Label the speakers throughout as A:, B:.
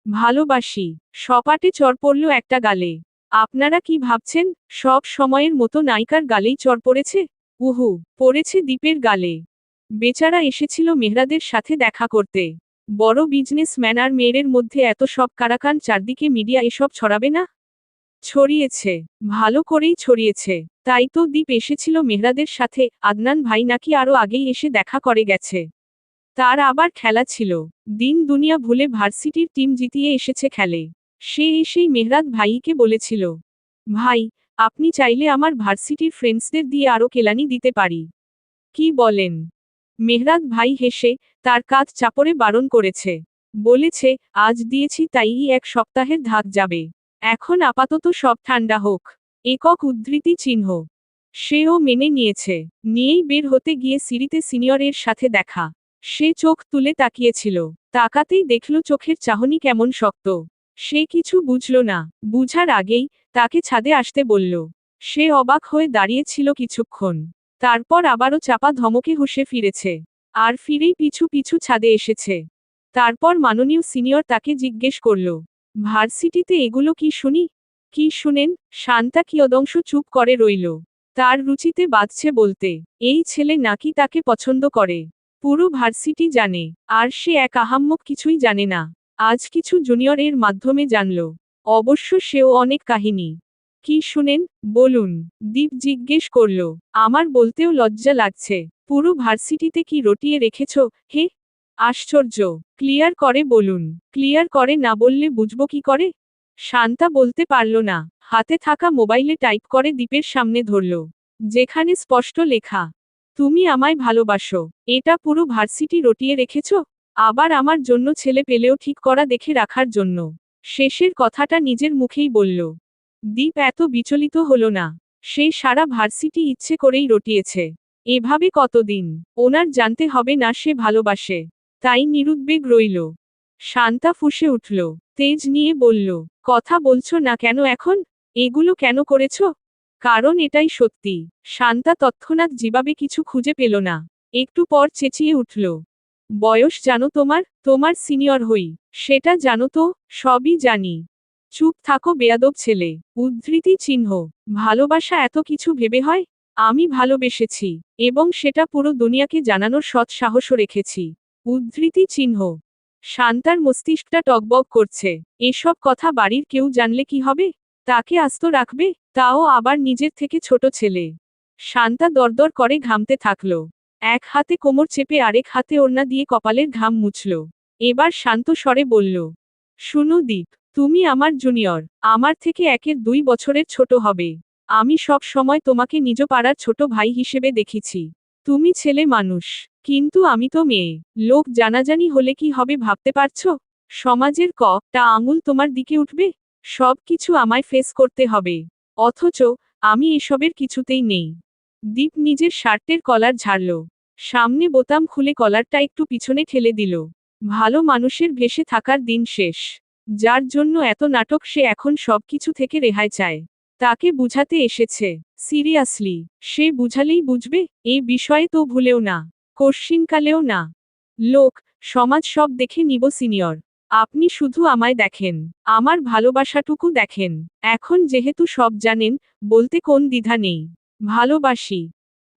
A: ভালোবাসি। সপাটে চড় পড়ল একটা গালে। আপনারা কি ভাবছেন, সব সময়ের মতো নায়িকার গালেই চড় পড়েছে? উহু, পড়েছে দীপের গালে। বেচারা এসেছিল মেহরাদের সাথে দেখা করতে। বড় বিজনেসম্যান আর মেয়ের মধ্যে এত সব কারাকান, চারদিকে মিডিয়া এসব ছড়াবে না? ছড়িয়েছে। ভালো করেই ছড়িয়েছে। তাই তো দীপ এসেছিল মেহরাদের সাথে, আদনান ভাই নাকি আরো আগেই এসে দেখা করে গেছে। তার আবার খেলা ছিল। দিন দুনিয়া ভুলে ভার্সিটির টিম জিতিয়ে এসেছে খেলে। সে এসেই মেহরাদ ভাইকে বলেছিল, ভাই, আপনি চাইলে আমার ভার্সিটির ফ্রেন্ডসদের দিয়ে আরো কেলানি দিতে পারি। কি বলেন? মেহরাদ ভাই হেসে তার কাঁধ চাপড়ে বারণ করেছে। বলেছে, আজ দিয়েছি তাই এক সপ্তাহের ধাক যাবে। এখন আপাতত সব ঠান্ডা হোক। একক উদ্ধৃতি চিহ্ন। সেও মেনে নিয়েছে। নিয়েই বের হতে গিয়ে সিঁড়িতে সিনিয়রের সাথে দেখা। সে চোখ তুলে তাকিয়েছিল। তাকাতেই দেখল চোখের চাহনি কেমন শক্ত। সে কিছু বুঝল না। বুঝার আগেই তাকে ছাদে আসতে বলল। সে অবাক হয়ে দাঁড়িয়েছিল কিছুক্ষণ। তারপর আবারও চাপা ধমকে হুঁশে ফিরেছে। আর ফিরেই পিছু পিছু ছাদে এসেছে। তারপর মাননীয় সিনিয়র তাকে জিজ্ঞেস করল, ভার্সিটিতে এগুলো কি শুনি? কি শুনেন? শান্তা কিয়দংশ চুপ করে রইল। তার রুচিতে বাজছে বলতে, এই ছেলে নাকি তাকে পছন্দ করে। পুরো ভার্সিটি জানে। আর সে এক আহাম্মক কিছুই জানে না। আজ কিছু জুনিয়র এর মাধ্যমে জানল। অবশ্য সেও অনেক কাহিনী। কি শুনেন, বলুন? দীপ জিজ্ঞেস করল। আমার বলতেও লজ্জা লাগছে। পুরো ভার্সিটিতে কি রটিয়ে রেখেছ, হে? আশ্চর্য। ক্লিয়ার করে বলুন। ক্লিয়ার করে না বললে বুঝবো কি করে? শান্তা বলতে পারল না। হাতে থাকা মোবাইলে টাইপ করে দীপের সামনে ধরল। যেখানে স্পষ্ট লেখা, তুমি আমায় ভালোবাসো। এটা পুরো ভার্সিটি রটিয়ে রেখেছ? আবার আমার জন্য ছেলে পেলেও ঠিক করা দেখে রাখার জন্য। শেষের কথাটা নিজের মুখেই বলল। দীপ এত বিচলিত হল না। সে সারা ভার্সিটি ইচ্ছে করেই রটিয়েছে। এভাবে কতদিন? ওনার জানতে হবে না সে ভালোবাসে। তাই নিরুদ্বেগ রইল। শান্তা ফুঁসে উঠল। তেজ নিয়ে বলল, কথা বলছো না কেন এখন? এগুলো কেন করেছ? কারণ এটাই সত্যি। শান্তা তৎক্ষণাৎ জিবাবে কিছু খুঁজে পেল না। একটু পর চেঁচিয়ে উঠল, বয়স জানো তোমার? তোমার সিনিয়র হই। সেটা জানো তো? সবই জানি। চুপ থাকো বেয়াদব ছেলে। উদ্ধৃতি চিহ্ন। ভালোবাসা এত কিছু ভেবে হয়? আমি ভালোবেসেছি। এবং সেটা পুরো দুনিয়াকে জানানোর সৎ সাহসও রেখেছি। উদ্ধৃতি চিহ্ন। শান্তার মস্তিষ্কটা টগবগ করছে। এসব কথা বাড়ির কেউ জানলে কি হবে? তাকে আস্ত রাখবে, তাও আবার নিজের থেকে ছোট ছেলে। শান্তা দরদর করে ঘামতে থাকল। এক হাতে কোমর চেপে আরেক হাতে ওড়না দিয়ে কপালের ঘাম মুছল। এবার শান্ত স্বরে বলল, শুনো দীপ, তুমি আমার জুনিয়র। আমার থেকে 2 বছরের ছোট হবে। আমি সব সময় তোমাকে নিজ পাড়ার ছোট ভাই হিসেবে দেখেছি। তুমি ছেলে মানুষ। কিন্তু আমি তো মেয়ে। লোক জানাজানি হলে কি হবে ভাবতে পারছো? সমাজের টা আঙুল তোমার দিকে উঠবে। সব কিছু আমায় ফেস করতে হবে। অথচ আমি এসবের কিছুতেই নেই। দীপ নিজের শার্টের কলার ঝাড়ল। সামনে বোতাম খুলে কলারটা একটু পিছনে ঠেলে দিল। ভালো মানুষের ভেসে থাকার দিন শেষ। যার জন্য এত নাটক সে এখন সবকিছু থেকে রেহাই চায়। তাকে বুঝাতে এসেছে। সিরিয়াসলি। সে বুঝালেই বুঝবে, এই বিষয়ে তো ভুলেও না। কশ্চিনকালেও না। লোক, সমাজ সব দেখে নিব সিনিয়র। আপনি শুধু আমায় দেখেন। আমার ভালোবাসাটুকু দেখেন। এখন যেহেতু সব জানেন, বলতে কোন দ্বিধা নেই। ভালোবাসি।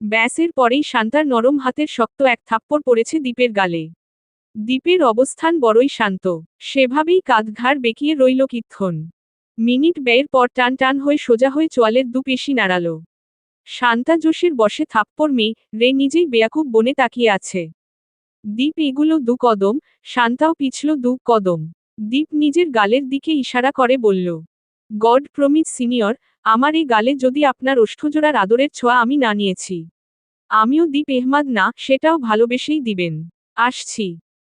A: ব্যাসের পরেই শান্তার নরম হাতের শক্ত এক থাপ্পড় পড়েছে দীপের গালে। দীপের অবস্থান বড়ই শান্ত। সেভাবেই কাঁধ ঘাড় বেঁকিয়ে রইল কিক্ষণ। মিনিট ব্যয়ের পর টান টান হয়ে সোজা হয়ে চোয়ালের পেশি নাড়াল। শান্তা জোশের বসে থাপ্পড় মেয়ে রে নিজেই বেয়াকুব বনে তাকিয়ে আছে। দীপ এগুলো 2 কদম, শান্তাও পিছল 2 কদম। দীপ নিজের গালের দিকে ইশারা করে বলল, গড প্রমিজ সিনিয়র, আমার এই গালে যদি আপনার ওষ্ঠজোড়ার আদরের ছোঁয়া আমি না নিয়েছি, আমিও দীপ এহমাদ না সেটাও ভালোবেসেই দিবেন। আসছি।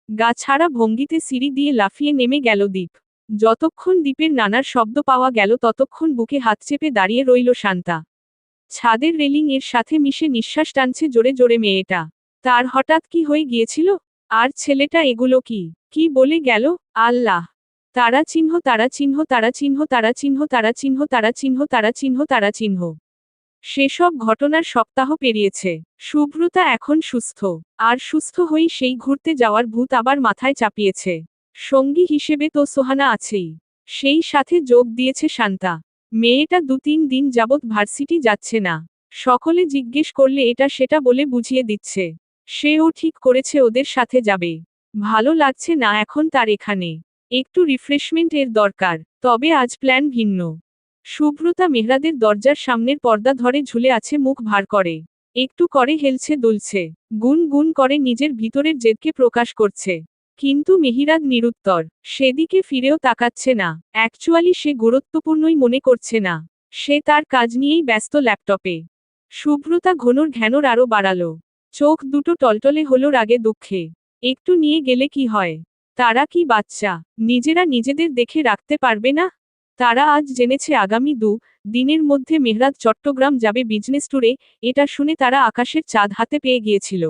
A: গা ছাড়া ভঙ্গিতে সিঁড়ি দিয়ে লাফিয়ে নেমে গেল দীপ। যতক্ষণ দীপের নানার শব্দ পাওয়া গেল ততক্ষণ বুকে হাত চেপে দাঁড়িয়ে রইল শান্তা। ছাদের রেলিং এর সাথে মিশে নিঃশ্বাস টানছে জোরে জোরে মেয়েটা। তার হঠাৎ কি হয়ে গিয়েছিল? আর ছেলেটা এগুলো কি কি বলে গেল? আল্লাহ! তারা চিহ্ন, তারা চিহ্ন, তারা চিহ্ন, তারা চিহ্ন, তারা চিহ্ন, তারা চিহ্ন, তারা চিহ্ন, তারা চিহ্ন। সেসব ঘটনার সপ্তাহ পেরিয়েছে। শুভ্রতা এখন সুস্থ। আর সুস্থ হয়েই সেই ঘুরতে যাওয়ার ভূত আবার মাথায় চাপিয়েছে। সঙ্গী হিসেবে তো সোহানা আছেই, সেই সাথে যোগ দিয়েছে শান্তা। মেয়েটা 2-3 দিন যাবৎ ভার্সিটি যাচ্ছে না। সকলে জিজ্ঞেস করলে এটা সেটা বলে বুঝিয়ে দিচ্ছে। সেও ঠিক করেছে ওদের সাথে যাবে। ভালো লাগছে না এখন তার এখানে। একটু রিফ্রেশমেন্ট এর দরকার। তবে আজ প্ল্যান ভিন্ন। সুব্রতা মেহরাদের দরজার সামনের পর্দা ধরে ঝুলে আছে, মুখ ভার করে। একটু করে হেলছে দুলছে। গুন গুন করে নিজের ভিতরের জেদকে প্রকাশ করছে। কিন্তু মেহিরাদ নিরুত্তর। সেদিকে ফিরেও তাকাচ্ছে না। অ্যাকচুয়ালি সে গুরুত্বপূর্ণই মনে করছে না। সে তার কাজ নিয়েই ব্যস্ত ল্যাপটপে। সুব্রতা ঘনর ঘ্যানোর আরও বাড়ালো। চোখ দুটো টলটলে হলো রাগে দুঃখে। একটু নিয়ে গেলে কি হয়? তারা কি বাচ্চা? নিজেরা নিজেদের দেখে রাখতে পারবে না? তারা আজ জেনেছে আগামী 2 দিনের মধ্যে মেহরাদ চট্টগ্রাম যাবে বিজনেস ট্যুরে। এটা শুনে তারা আকাশের চাঁদ হাতে পেয়ে গিয়েছিল।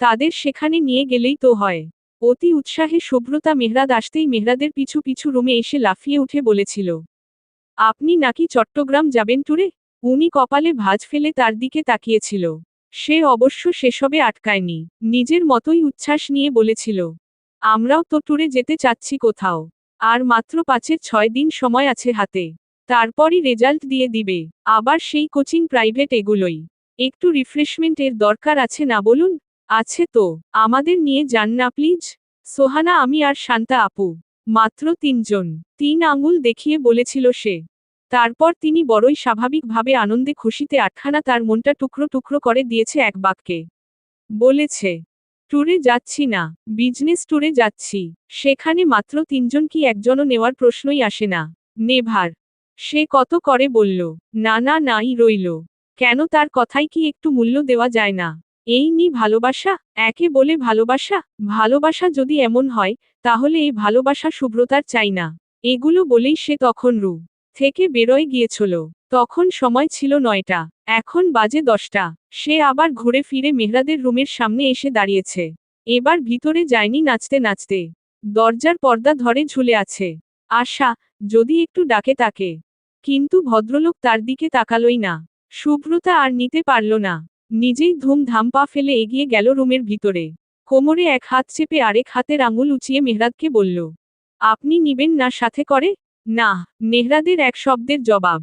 A: তাদের সেখানে নিয়ে গেলেই তো হয়। অতি উৎসাহে সুব্রতা মেহরাদ আসতেই মেহরাদের পিছু পিছু রুমে এসে লাফিয়ে উঠে বলেছিল, আপনি নাকি চট্টগ্রাম যাবেন ট্যুরে? উনি কপালে ভাঁজ ফেলে তার দিকে তাকিয়েছিল। সে অবশ্য সেসবে আটকায়নি। নিজের মতোই উচ্ছ্বাস নিয়ে বলেছিল, আমরাও তো ট্যুরে যেতে চাচ্ছি কোথাও। আর মাত্র 5-6 দিন সময় আছে হাতে। তারপরই রেজাল্ট দিয়ে দিবে। আবার সেই কোচিং প্রাইভেট এগুলোই। একটু রিফ্রেশমেন্ট এর দরকার আছে না বলুন? আছে তো। আমাদের নিয়ে যান না প্লিজ। সোহানা, আমি আর শান্তা আপু। মাত্র 3 জন। 3 আঙুল দেখিয়ে বলেছিল সে। তারপর তিনি বড়ই স্বাভাবিকভাবে আনন্দে খুশিতে আটখানা তার মনটা টুকরো টুকরো করে দিয়েছে এক বাক্যে। বলেছে, ট্যুরে যাচ্ছি না, বিজনেস ট্যুরে যাচ্ছি। সেখানে মাত্র 3 জন, কি একজনও নেওয়ার প্রশ্নই আসে না। নেভার। সে কত করে বলল, না না নাই রইল। কেন, তার কথাই কি একটু মূল্য দেওয়া যায় না? এই নি ভালোবাসা? একে বলে ভালোবাসা? ভালোবাসা যদি এমন হয়, তাহলে এই ভালোবাসা সুব্রতার চাই না। এগুলো বলেই সে তখন রু থেকে বেরোয় গিয়েছিল। তখন সময় ছিল 9টা। এখন বাজে 10টা। সে আবার ঘুরে ফিরে মেহরাদের রুমের সামনে এসে দাঁড়িয়েছে। এবার ভিতরে যায়নি নাচতে নাচতে। দরজার পর্দা ধরে ঝুলে আছে। আশা, যদি একটু ডাকে তাকে। কিন্তু ভদ্রলোক তার দিকে তাকালোই না। সুব্রতা আর নিতে পারল না। নিজেই ধুমধাম পা ফেলে এগিয়ে গেল রুমের ভিতরে। কোমরে এক হাত চেপে আরেক হাতের আঙুল উঁচিয়ে মেহরাদকে বলল, আপনি নিবেন না সাথে করে? না। মেহরাদের এক শব্দের জবাব।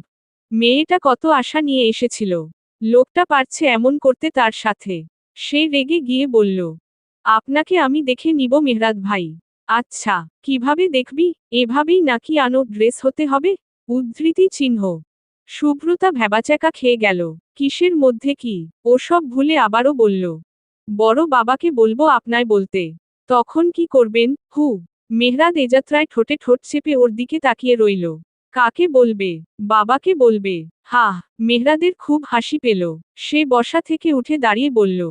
A: মেয়েটা কত আশা নিয়ে এসেছিল। লোকটা পারছে এমন করতে তার সাথে। সে রেগে গিয়ে বলল, আপনাকে আমি দেখে নিব মেহরাদ ভাই। আচ্ছা, কিভাবে দেখবি? এভাবেই নাকি আনো ড্রেস হতে হবে? উদ্ধৃতি চিহ্ন। সুব্রতা ভ্যাবাচ্যাকা খেয়ে গেল। কিসের মধ্যে কি? ওসব ভুলে আবারও বলল, বড় বাবাকে বলবো আপনায় বলতে। তখন কি করবেন? হু। মেহরাদ এযাত্রায় ঠোঁটে ঠোঁট চেপে ওর দিকে তাকিয়ে রইল। কাকে বলবে? বাবাকে বলবে। হাহ। মেহরাদের খুব হাসি পেল। সে বসা থেকে উঠে দাঁড়িয়ে বলল,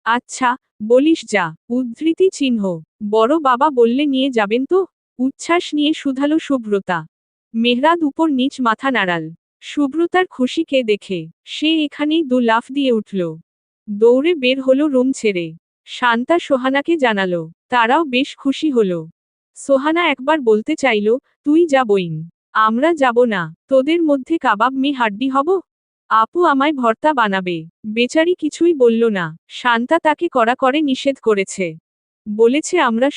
A: আচ্ছা, বলিস যা। উদ্ধৃতি চিহ্ন। বড় বাবা বললে নিয়ে যাবেন তো? উচ্ছ্বাস নিয়ে শুধালো সুব্রতা। মেহরাদ উপর নিচ মাথা নাড়াল। সুব্রতার খুশিকে দেখে সে এখানেই 2 লাফ দিয়ে উঠল। দৌড়ে বের হলো রুম ছেড়ে। শান্তা সোহানাকে জানালো। তারাও বেশ খুশি হলো। সোহানা একবার বলতে চাইল, তুই যা বইন। আমরা যাব না। তোদের মধ্যে কাবাব মে হাড্ডি হব? আপু আমায় ভর্তা বানাবে। বেচারি কিছুই বলল না। শান্তা তাকে কড়া করে নিষেধ করেছে। বলেছে আমরা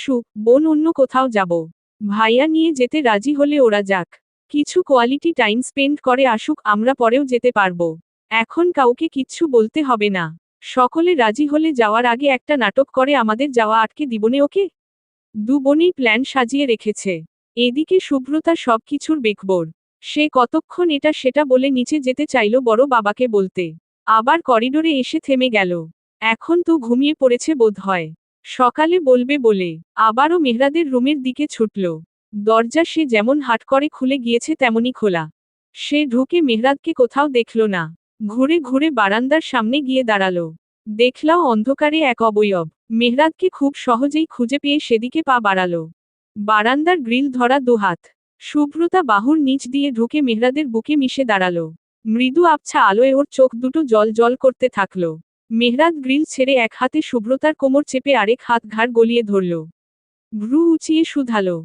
A: বোন অন্য কোথাও যাব। ভাইয়া নিয়ে যেতে রাজি হলে ওরা যাক। কিছু কোয়ালিটি টাইম স্পেন্ড করে আসুক, আমরা পরেও যেতে পারবো। এখন কাউকে কিচ্ছু বলতে হবে না। সকলে রাজি হলে যাওয়ার আগে একটা নাটক করে আমাদের যাওয়া আটকে দিবনে ওকে। 2 বোনেই প্ল্যান সাজিয়ে রেখেছে। এদিকে সুব্রতা সবকিছুর বেখবর। সে কতক্ষণ এটা সেটা বলে নিচে যেতে চাইল বড় বাবাকে বলতে। আবার করিডোরে এসে থেমে গেল। এখন তো ঘুমিয়ে পড়েছে বোধ হয়। সকালে বলবে বলে আবারও মেহরাদের রুমের দিকে ছুটল। দরজা সে যেমন হাট করে খুলে গিয়েছে তেমনই খোলা। সে ঢুকে মেহরাদকে কোথাও দেখল না। ঘুরে ঘুরে বারান্দার সামনে গিয়ে দাঁড়ালো। দেখলাও অন্ধকারে এক অবয়ব। মেহরাদকে খুব সহজেই খুঁজে পেয়ে সেদিকে পা বাড়ালো। বারান্দার গ্রিল ধরা 2 হাত। সুব্রতা বাহুর নিচ দিয়ে ঢুকে মেহরাদের বুকে মিশে দাঁড়ালো। মৃদু আবছা আলোয় ওর চোখ দুটো জল জল করতে থাকলো। মেহরাদ গ্রিল ছেড়ে এক হাতে সুব্রতার কোমর চেপে আরেক হাত ঘাড় গলিয়ে ধরল। ভ্রু উঁচিয়ে শুধালো,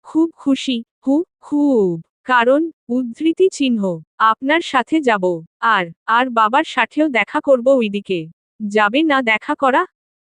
A: খুব খুশি? খুব। কারণ? উদ্ধৃতি চিহ্ন। আপনার সাথে যাব। আর বাবার সাথেও দেখা করব ওইদিকে। যাবে না দেখা করা?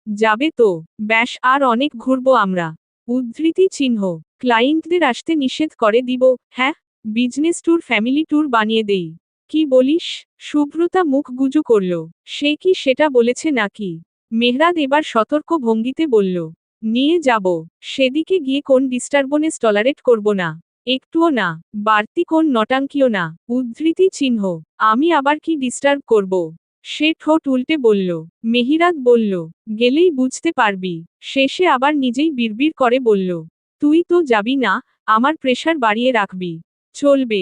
A: যাবে তো। ব্যাস, আর অনেক ঘুরবো আমরা। উদ্ধৃতি চিহ্ন ক্লায়েন্টদের আসতে নিষেধ করে দিব। হ্যাঁ, বিজনেস ট্যুর ফ্যামিলি ট্যুর বানিয়ে দেই। কি বলিস? শুভ্রতা মুখ গুজু করল। সে কি সেটা বলেছে নাকি? মেহরাদ এবার সতর্ক ভঙ্গিতে বলল, নিয়ে যাব। সেদিকে গিয়ে কোন ডিস্টারবনেস টলারেট করব না। একটুও না। বাড়তি কোন নটাঙ্কিও না। উদ্ধৃতি চিহ্ন আমি আবার কি ডিস্টার্ব করব? সে ঠোঁট উল্টে বলল। মেহিরাদ বলল, গেলেই বুঝতে পারবি। শেষে আবার নিজেই বিড়বিড় করে বলল, তুই তো যাবি না, আমার প্রেশার বাড়িয়ে রাখবি। চলবে।